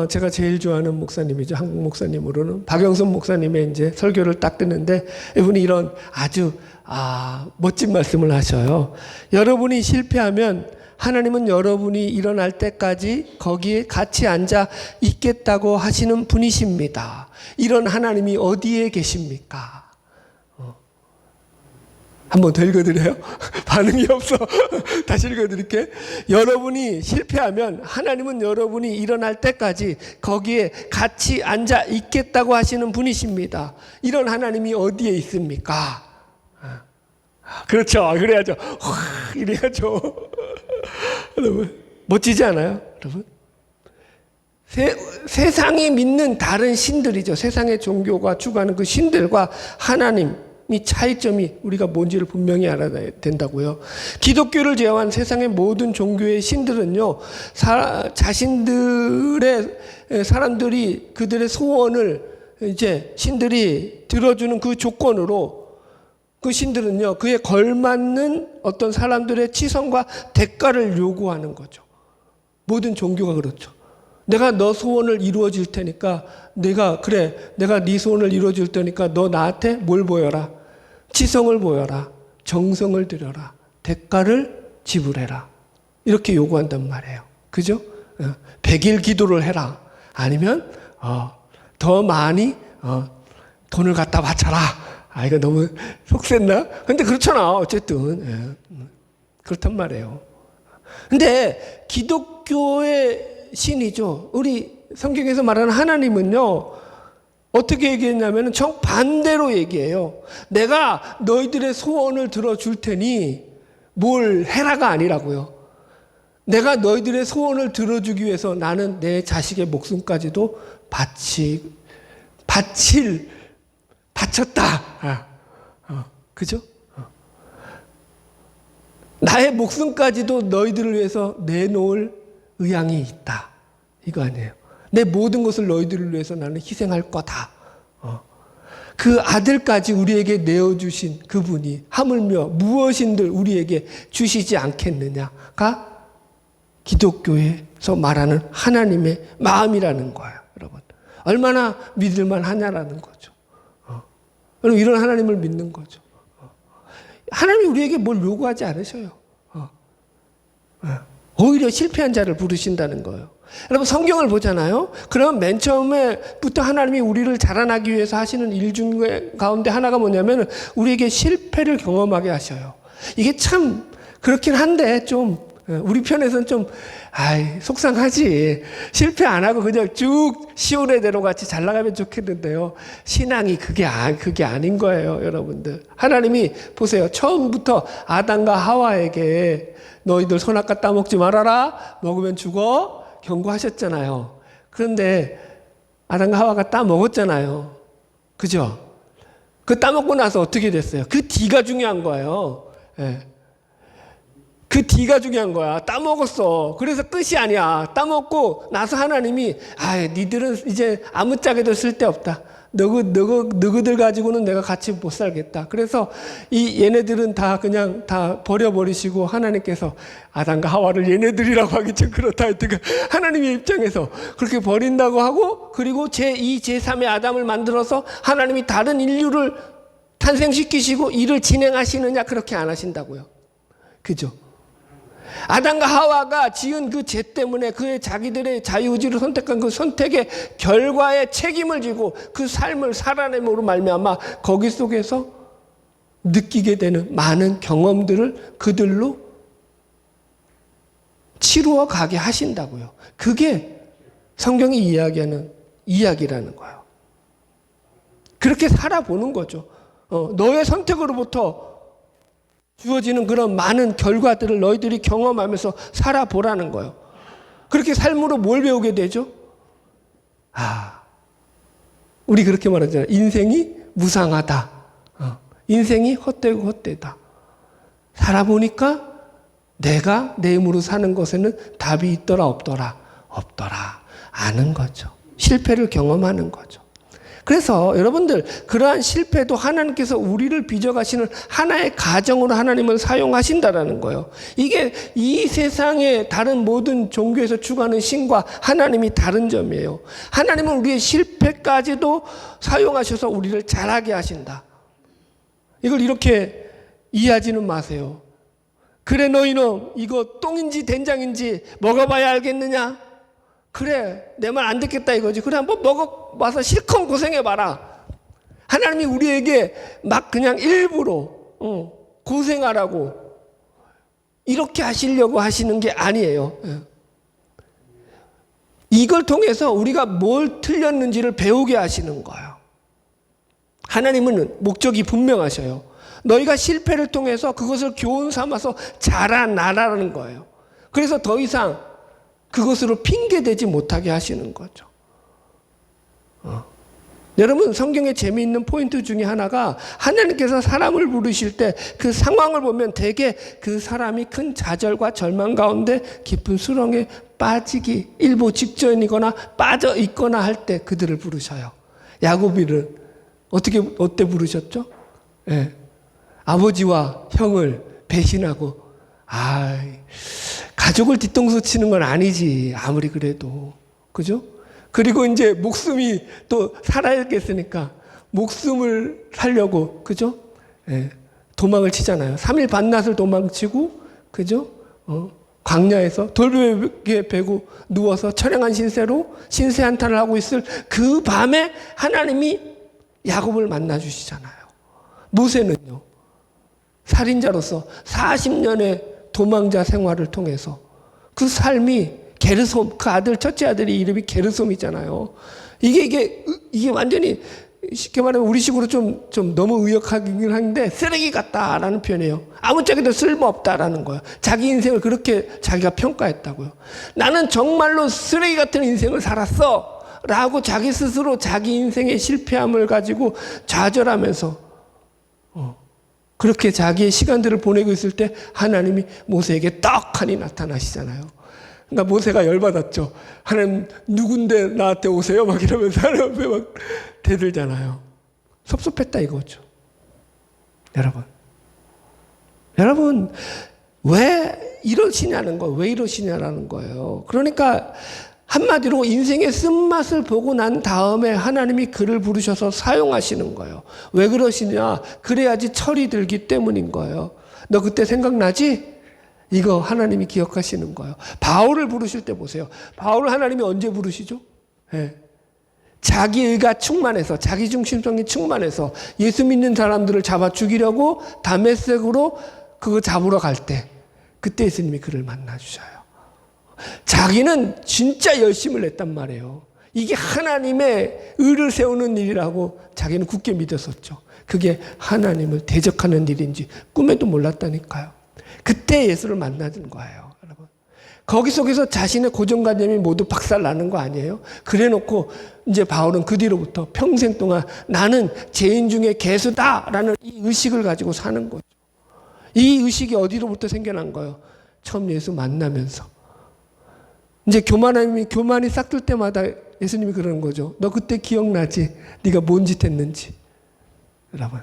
제가 제일 좋아하는 목사님이죠. 한국 목사님으로는 박영선 목사님의 이제 설교를 딱 듣는데 이분이 이런 아주 멋진 말씀을 하셔요. 여러분이 실패하면 하나님은 여러분이 일어날 때까지 거기에 같이 앉아 있겠다고 하시는 분이십니다. 이런 하나님이 어디에 계십니까? 한번 더 읽어드려요? 반응이 없어. 다시 읽어드릴게. 여러분이 실패하면 하나님은 여러분이 일어날 때까지 거기에 같이 앉아 있겠다고 하시는 분이십니다. 이런 하나님이 어디에 있습니까? 그렇죠. 그래야죠. 이래야죠. 여러분, 멋지지 않아요? 여러분? 세상이 믿는 다른 신들이죠. 세상의 종교가 추구하는 그 신들과 하나님, 이 차이점이 우리가 뭔지를 분명히 알아야 된다고요. 기독교를 제외한 세상의 모든 종교의 신들은요, 자신들의 사람들이 그들의 소원을 이제 신들이 들어주는 그 조건으로 그 신들은요, 그에 걸맞는 어떤 사람들의 치성과 대가를 요구하는 거죠. 모든 종교가 그렇죠. 내가 너 소원을 이루어 줄 테니까 내가 네 소원을 이루어 줄 테니까 너 나한테 뭘 보여라? 치성을 보여라. 정성을 들여라. 대가를 지불해라. 이렇게 요구한단 말이에요. 그죠? 100일 기도를 해라. 아니면 더 많이 돈을 갖다 바쳐라. 이거 너무 속셌나? 근데 그렇잖아. 어쨌든 그렇단 말이에요. 근데 기독교의 신이죠. 우리 성경에서 말하는 하나님은요, 어떻게 얘기했냐면 정반대로 얘기해요. 내가 너희들의 소원을 들어줄 테니 뭘 해라가 아니라고요. 내가 너희들의 소원을 들어주기 위해서 나는 내 자식의 목숨까지도 바쳤다. 그죠? 나의 목숨까지도 너희들을 위해서 내놓을 의향이 있다. 이거 아니에요. 내 모든 것을 너희들을 위해서 나는 희생할 거다. 그 아들까지 우리에게 내어주신 그분이 하물며 무엇인들 우리에게 주시지 않겠느냐가 기독교에서 말하는 하나님의 마음이라는 거예요. 여러분, 얼마나 믿을만 하냐라는 거죠. 여러분, 이런 하나님을 믿는 거죠. 하나님이 우리에게 뭘 요구하지 않으셔요. 오히려 실패한 자를 부르신다는 거예요. 여러분, 성경을 보잖아요. 그럼 맨 처음에부터 하나님이 우리를 자라나기 위해서 하시는 일 중에 가운데 하나가 뭐냐면 우리에게 실패를 경험하게 하셔요. 이게 참 그렇긴 한데 좀 우리 편에서는 좀 속상하지. 실패 안 하고 그냥 쭉 시오래대로 같이 잘 나가면 좋겠는데요. 신앙이 그게 아닌 거예요, 여러분들. 하나님이 보세요. 처음부터 아담과 하와에게 너희들 선악과 따먹지 말아라. 먹으면 죽어. 경고하셨잖아요. 그런데 아담과 하와가 따먹었잖아요. 그죠? 그 따먹고 나서 어떻게 됐어요? 그 뒤가 중요한 거예요. 예. 그 뒤가 중요한 거야. 따먹었어. 그래서 끝이 아니야. 따먹고 나서 하나님이 니들은 이제 아무짝에도 쓸데없다. 너희들 가지고는 내가 같이 못 살겠다. 그래서 얘네들은 다 그냥 다 버려버리시고 하나님께서 아담과 하와를 얘네들이라고 하기 좀 그렇다. 하여튼 하나님의 입장에서 그렇게 버린다고 하고, 그리고 제2, 제3의 아담을 만들어서 하나님이 다른 인류를 탄생시키시고 일을 진행하시느냐? 그렇게 안 하신다고요. 그죠? 아담과 하와가 지은 그 죄 때문에 그의 자기들의 자유의지를 선택한 그 선택의 결과에 책임을 지고 그 삶을 살아냄으로 말미암아 거기 속에서 느끼게 되는 많은 경험들을 그들로 치루어 가게 하신다고요. 그게 성경이 이야기하는 이야기라는 거예요. 그렇게 살아보는 거죠. 너의 선택으로부터 주어지는 그런 많은 결과들을 너희들이 경험하면서 살아보라는 거예요. 그렇게 삶으로 뭘 배우게 되죠? 우리 그렇게 말하잖아요. 인생이 무상하다. 인생이 헛되고 헛되다. 살아보니까 내가 내 힘으로 사는 것에는 답이 있더라 없더라? 없더라. 아는 거죠. 실패를 경험하는 거죠. 그래서 여러분들, 그러한 실패도 하나님께서 우리를 빚어가시는 하나의 가정으로 하나님을 사용하신다라는 거예요. 이게 이 세상의 다른 모든 종교에서 추구하는 신과 하나님이 다른 점이에요. 하나님은 우리의 실패까지도 사용하셔서 우리를 자라게 하신다. 이걸 이렇게 이해하지는 마세요. 그래 너희는 이거 똥인지 된장인지 먹어봐야 알겠느냐? 그래 내 말 안 듣겠다 이거지. 그래 한번 먹어봐서 실컷 고생해봐라. 하나님이 우리에게 막 그냥 일부러 고생하라고 이렇게 하시려고 하시는 게 아니에요. 이걸 통해서 우리가 뭘 틀렸는지를 배우게 하시는 거예요. 하나님은 목적이 분명하셔요. 너희가 실패를 통해서 그것을 교훈 삼아서 자라나라는 거예요. 그래서 더 이상 그것으로 핑계대지 못하게 하시는 거죠. 여러분, 성경의 재미있는 포인트 중에 하나가 하나님께서 사람을 부르실 때 그 상황을 보면 대개 그 사람이 큰 좌절과 절망 가운데 깊은 수렁에 빠지기 일보 직전이거나 빠져 있거나 할 때 그들을 부르셔요. 야곱이를 어때 부르셨죠? 네. 아버지와 형을 배신하고 가족을 뒤통수 치는 건 아니지. 아무리 그래도. 그죠? 그리고 이제 목숨이 또 살아야겠으니까 목숨을 살려고. 그죠? 예. 도망을 치잖아요. 3일 반낮을 도망치고. 그죠? 광야에서 돌베개 베고 누워서 처량한 신세로 신세 한탄을 하고 있을 그 밤에 하나님이 야곱을 만나주시잖아요. 모세는요. 살인자로서 40년의 도망자 생활을 통해서 그 삶이 게르솜, 그 아들, 첫째 아들이 이름이 게르솜이잖아요. 이게 완전히 쉽게 말하면 우리식으로 좀 너무 의역하긴 한데 쓰레기 같다라는 표현이에요. 아무짝에도 쓸모없다라는 거예요. 자기 인생을 그렇게 자기가 평가했다고요. 나는 정말로 쓰레기 같은 인생을 살았어 라고 자기 스스로 자기 인생의 실패함을 가지고 좌절하면서 그렇게 자기의 시간들을 보내고 있을 때 하나님이 모세에게 떡하니 나타나시잖아요. 그러니까 모세가 열받았죠. 하나님 누군데 나한테 오세요? 막 이러면서 하나님 앞에 막 대들잖아요. 섭섭했다 이거죠. 여러분 왜 이러시냐는 거예요. 왜 이러시냐라는 거예요. 그러니까 한마디로 인생의 쓴맛을 보고 난 다음에 하나님이 그를 부르셔서 사용하시는 거예요. 왜 그러시냐? 그래야지 철이 들기 때문인 거예요. 너 그때 생각나지? 이거 하나님이 기억하시는 거예요. 바울을 부르실 때 보세요. 바울을 하나님이 언제 부르시죠? 네. 자기의가 충만해서, 자기 중심성이 충만해서 예수 믿는 사람들을 잡아 죽이려고 다메섹으로 그거 잡으러 갈 때 그때 예수님이 그를 만나주셔요. 자기는 진짜 열심을 냈단 말이에요. 이게 하나님의 의를 세우는 일이라고 자기는 굳게 믿었었죠. 그게 하나님을 대적하는 일인지 꿈에도 몰랐다니까요. 그때 예수를 만나는 거예요, 여러분. 거기 속에서 자신의 고정관념이 모두 박살나는 거 아니에요? 그래놓고 이제 바울은 그 뒤로부터 평생 동안 나는 죄인 중에 괴수다라는 이 의식을 가지고 사는 거죠. 이 의식이 어디로부터 생겨난 거예요? 처음 예수 만나면서. 이제 교만이 싹들 때마다 예수님이 그러는 거죠. 너 그때 기억나지? 네가 뭔 짓 했는지. 여러분,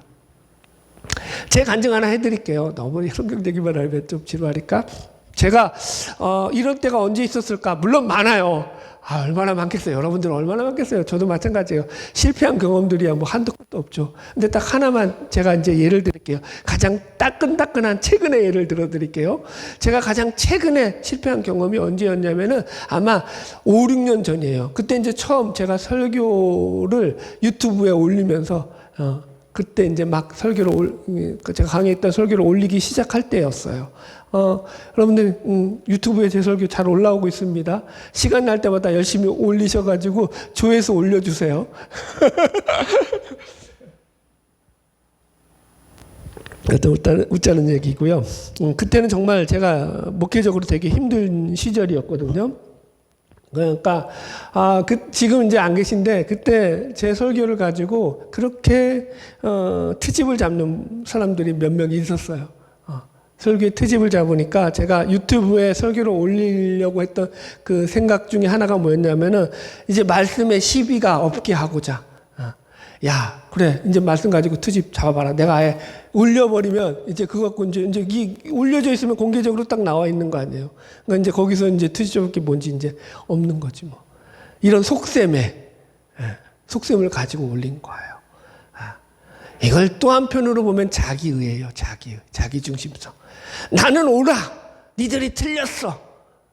제 간증 하나 해드릴게요. 너무 성경적이만 하면 좀 지루하니까. 제가 이런 때가 언제 있었을까? 물론 많아요. 얼마나 많겠어요. 여러분들은 얼마나 많겠어요. 저도 마찬가지예요. 실패한 경험들이야 뭐 한도 끝도 없죠. 근데 딱 하나만 제가 이제 예를 드릴게요. 가장 따끈따끈한 최근의 예를 들어드릴게요. 제가 가장 최근에 실패한 경험이 언제였냐면은 아마 5, 6년 전이에요. 그때 이제 처음 제가 설교를 유튜브에 올리면서 그때 이제 막 제가 강의했던 설교를 올리기 시작할 때였어요. 여러분들, 유튜브에 제 설교 잘 올라오고 있습니다. 시간 날 때마다 열심히 올리셔가지고 조회수 올려주세요. 웃자는 얘기고요. 그때는 정말 제가 목회적으로 되게 힘든 시절이었거든요. 그러니까 지금 이제 안 계신데 그때 제 설교를 가지고 그렇게 트집을 잡는 사람들이 몇 명 있었어요. 설교의 트집을 잡으니까 제가 유튜브에 설교를 올리려고 했던 그 생각 중에 하나가 뭐였냐면은 이제 말씀에 시비가 없게 하고자. 야, 그래, 이제 말씀 가지고 트집 잡아봐라. 내가 아예 올려버리면 이제 그거 갖고 이제 올려져 있으면 공개적으로 딱 나와 있는 거 아니에요. 그러니까 이제 거기서 이제 트집 잡을 게 뭔지 이제 없는 거지 뭐. 이런 속셈을 가지고 올린 거예요. 이걸 또 한편으로 보면 자기의예요. 자기중심성. 나는 옳아. 니들이 틀렸어.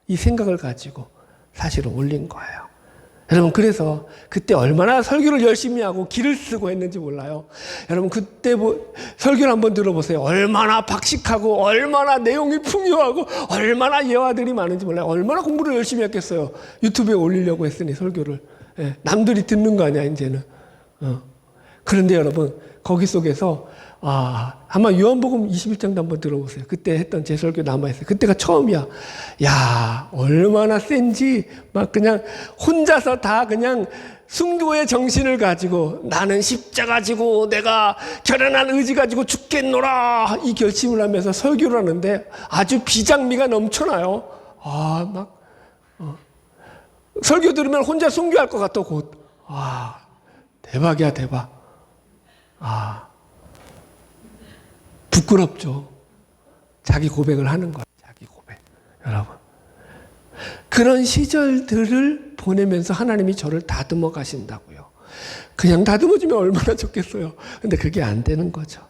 이 생각을 가지고 사실은 올린 거예요. 여러분, 그래서 그때 얼마나 설교를 열심히 하고 기를 쓰고 했는지 몰라요. 여러분, 그때 설교를 한번 들어보세요. 얼마나 박식하고 얼마나 내용이 풍요하고 얼마나 예화들이 많은지 몰라요. 얼마나 공부를 열심히 했겠어요. 유튜브에 올리려고 했으니 설교를. 남들이 듣는 거 아니야 이제는. 그런데 여러분, 거기 속에서 아마 요한복음 21장도 한번 들어보세요. 그때 했던 제 설교 남아있어요. 그때가 처음이야. 야, 얼마나 센지 막 그냥 혼자서 다 그냥 순교의 정신을 가지고 나는 십자가 지고 내가 결연한 의지 가지고 죽겠노라 이 결심을 하면서 설교를 하는데 아주 비장미가 넘쳐나요. 설교 들으면 혼자 순교할 것 같아 곧. 대박이야 대박. 부끄럽죠. 자기 고백을 하는 거예요. 자기 고백. 여러분. 그런 시절들을 보내면서 하나님이 저를 다듬어 가신다고요. 그냥 다듬어주면 얼마나 좋겠어요. 근데 그게 안 되는 거죠.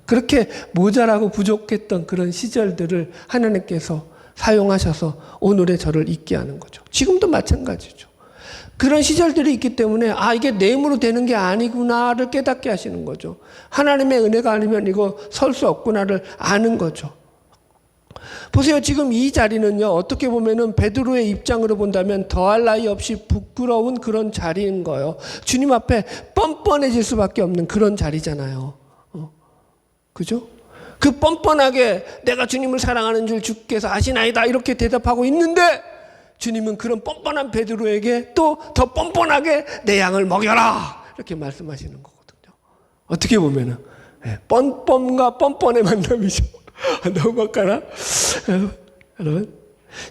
그렇게 모자라고 부족했던 그런 시절들을 하나님께서 사용하셔서 오늘의 저를 있게 하는 거죠. 지금도 마찬가지죠. 그런 시절들이 있기 때문에 이게 내 힘으로 되는 게 아니구나를 깨닫게 하시는 거죠. 하나님의 은혜가 아니면 이거 설 수 없구나를 아는 거죠. 보세요. 지금 이 자리는요. 어떻게 보면은 베드로의 입장으로 본다면 더할 나위 없이 부끄러운 그런 자리인 거예요. 주님 앞에 뻔뻔해질 수밖에 없는 그런 자리잖아요. 그죠? 그 뻔뻔하게 내가 주님을 사랑하는 줄 주께서 아시나이다 이렇게 대답하고 있는데 주님은 그런 뻔뻔한 베드로에게 또 더 뻔뻔하게 내 양을 먹여라 이렇게 말씀하시는 거거든요. 어떻게 보면은 뻔뻔과 뻔뻔의 만남이죠. 너무 막가나?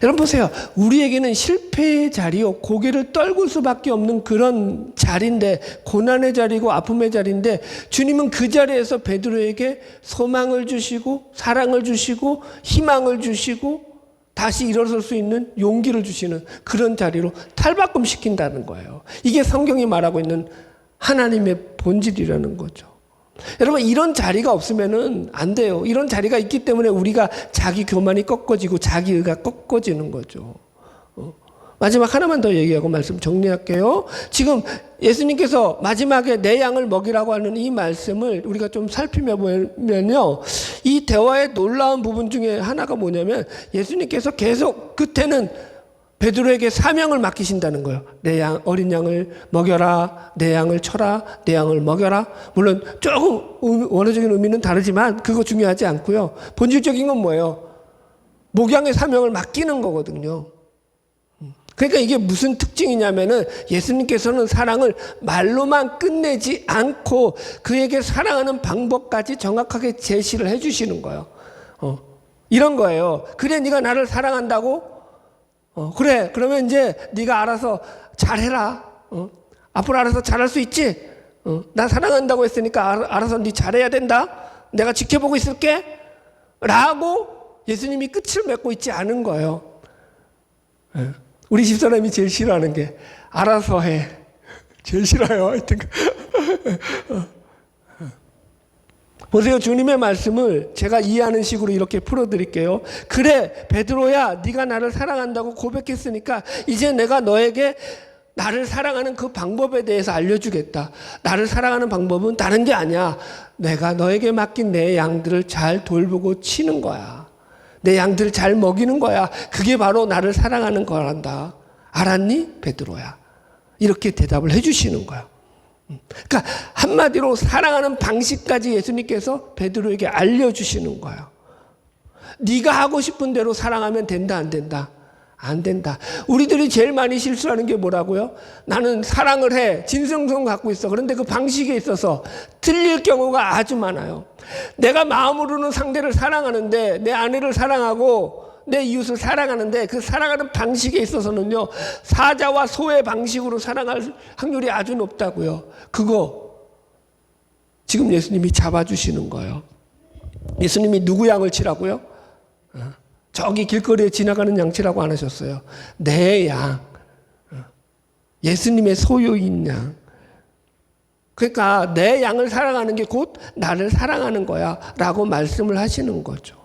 여러분 보세요. 우리에게는 실패의 자리요 고개를 떨굴 수밖에 없는 그런 자리인데 고난의 자리고 아픔의 자리인데 주님은 그 자리에서 베드로에게 소망을 주시고 사랑을 주시고 희망을 주시고 다시 일어설 수 있는 용기를 주시는 그런 자리로 탈바꿈시킨다는 거예요. 이게 성경이 말하고 있는 하나님의 본질이라는 거죠. 여러분 이런 자리가 없으면 안 돼요. 이런 자리가 있기 때문에 우리가 자기 교만이 꺾어지고 자기 의가 꺾어지는 거죠. 마지막 하나만 더 얘기하고 말씀 정리할게요. 지금 예수님께서 마지막에 내 양을 먹이라고 하는 이 말씀을 우리가 좀 살피면요, 이 대화의 놀라운 부분 중에 하나가 뭐냐면 예수님께서 계속 끝에는 베드로에게 사명을 맡기신다는 거예요. 내 양, 어린 양을 먹여라, 내 양을 쳐라, 내 양을 먹여라. 물론 조금 원어적인 의미는 다르지만 그거 중요하지 않고요. 본질적인 건 뭐예요? 목양의 사명을 맡기는 거거든요. 그러니까 이게 무슨 특징이냐면은 예수님께서는 사랑을 말로만 끝내지 않고 그에게 사랑하는 방법까지 정확하게 제시를 해주시는 거예요. 이런 거예요. 그래, 네가 나를 사랑한다고? 그래, 그러면 이제 네가 알아서 잘해라. 앞으로 알아서 잘할 수 있지? 나 사랑한다고 했으니까 알아서 네 잘해야 된다. 내가 지켜보고 있을게. 라고 예수님이 끝을 맺고 있지 않은 거예요. 우리 집사람이 제일 싫어하는 게 알아서 해. 제일 싫어요. 하여튼 보세요. 주님의 말씀을 제가 이해하는 식으로 이렇게 풀어드릴게요. 그래, 베드로야, 네가 나를 사랑한다고 고백했으니까 이제 내가 너에게 나를 사랑하는 그 방법에 대해서 알려주겠다. 나를 사랑하는 방법은 다른 게 아니야. 내가 너에게 맡긴 내 양들을 잘 돌보고 치는 거야. 내 양들을 잘 먹이는 거야. 그게 바로 나를 사랑하는 거란다. 알았니? 베드로야. 이렇게 대답을 해주시는 거야. 그러니까 한마디로 사랑하는 방식까지 예수님께서 베드로에게 알려주시는 거예요. 네가 하고 싶은 대로 사랑하면 된다, 안 된다? 안 된다. 우리들이 제일 많이 실수하는 게 뭐라고요? 나는 사랑을 해. 진성성 갖고 있어. 그런데 그 방식에 있어서 틀릴 경우가 아주 많아요. 내가 마음으로는 상대를 사랑하는데, 내 아내를 사랑하고 내 이웃을 사랑하는데 그 사랑하는 방식에 있어서는요, 사자와 소의 방식으로 사랑할 확률이 아주 높다고요. 그거 지금 예수님이 잡아주시는 거예요. 예수님이 누구 양을 치라고요? 저기 길거리에 지나가는 양 치라고 안 하셨어요. 내 양. 예수님의 소유인 양. 그러니까 내 양을 사랑하는 게 곧 나를 사랑하는 거야 라고 말씀을 하시는 거죠.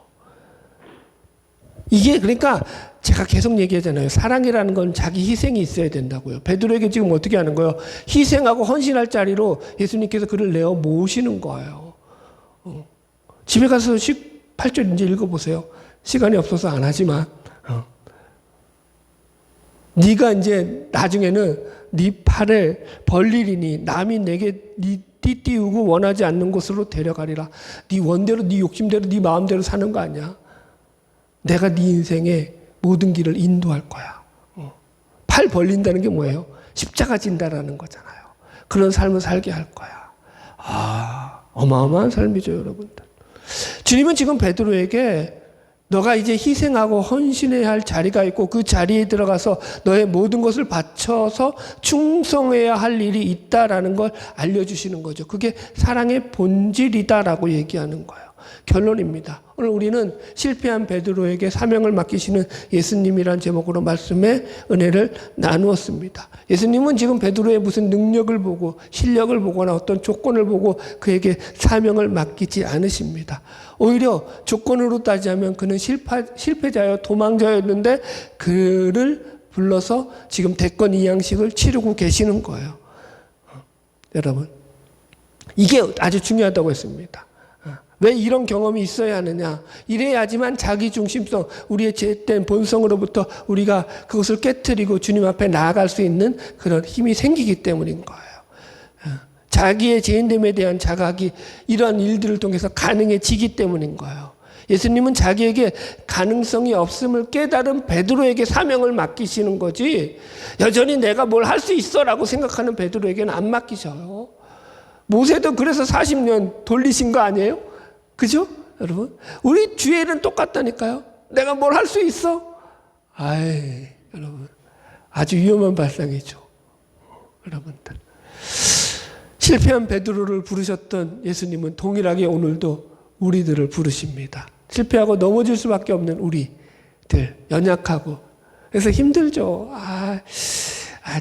이게 그러니까 제가 계속 얘기하잖아요. 사랑이라는 건 자기 희생이 있어야 된다고요. 베드로에게 지금 어떻게 하는 거예요? 희생하고 헌신할 자리로 예수님께서 그를 내어 모으시는 거예요. 집에 가서 18절 이제 읽어보세요. 시간이 없어서 안 하지만 네가 이제 나중에는 네 팔을 벌리리니 남이 내게 네 띠띠우고 원하지 않는 곳으로 데려가리라. 네 원대로, 네 욕심대로, 네 마음대로 사는 거 아니야. 내가 네 인생의 모든 길을 인도할 거야. 팔 벌린다는 게 뭐예요? 십자가 진다라는 거잖아요. 그런 삶을 살게 할 거야. 어마어마한 삶이죠, 여러분들. 주님은 지금 베드로에게 너가 이제 희생하고 헌신해야 할 자리가 있고 그 자리에 들어가서 너의 모든 것을 바쳐서 충성해야 할 일이 있다라는 걸 알려주시는 거죠. 그게 사랑의 본질이다라고 얘기하는 거예요. 결론입니다. 오늘 우리는 실패한 베드로에게 사명을 맡기시는 예수님이란 제목으로 말씀의 은혜를 나누었습니다. 예수님은 지금 베드로의 무슨 능력을 보고 실력을 보거나 어떤 조건을 보고 그에게 사명을 맡기지 않으십니다. 오히려 조건으로 따지자면 그는 실패자여 도망자였는데 그를 불러서 지금 대권 이양식을 치르고 계시는 거예요. 여러분, 이게 아주 중요하다고 했습니다. 왜 이런 경험이 있어야 하느냐? 이래야지만 자기중심성, 우리의 죄된 본성으로부터 우리가 그것을 깨트리고 주님 앞에 나아갈 수 있는 그런 힘이 생기기 때문인 거예요. 자기의 죄인됨에 대한 자각이 이러한 일들을 통해서 가능해지기 때문인 거예요. 예수님은 자기에게 가능성이 없음을 깨달은 베드로에게 사명을 맡기시는 거지, 여전히 내가 뭘 할 수 있어라고 생각하는 베드로에게는 안 맡기셔요. 모세도 그래서 40년 돌리신 거 아니에요? 그죠? 여러분, 우리 주일은 똑같다니까요. 내가 뭘 할 수 있어? 여러분, 아주 위험한 발상이죠. 여러분들, 실패한 베드로를 부르셨던 예수님은 동일하게 오늘도 우리들을 부르십니다. 실패하고 넘어질 수밖에 없는 우리들, 연약하고 그래서 힘들죠.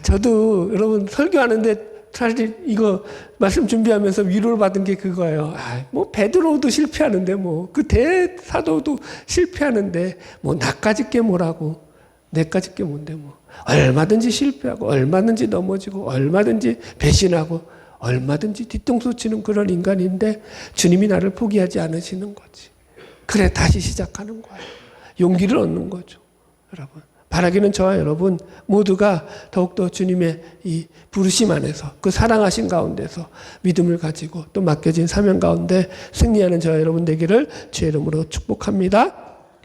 저도 여러분 설교하는데 사실 이거 말씀 준비하면서 위로를 받은 게 그거예요. 베드로도 실패하는데 그 대사도도 실패하는데 나까짓 게 뭐라고. 내까짓 게 뭔데 뭐. 얼마든지 실패하고 얼마든지 넘어지고 얼마든지 배신하고 얼마든지 뒤통수 치는 그런 인간인데 주님이 나를 포기하지 않으시는 거지. 그래 다시 시작하는 거야. 용기를 얻는 거죠. 여러분. 바라기는 저와 여러분 모두가 더욱더 주님의 이 부르심 안에서 그 사랑하신 가운데서 믿음을 가지고 또 맡겨진 사명 가운데 승리하는 저와 여러분 되기를 주의 이름으로 축복합니다.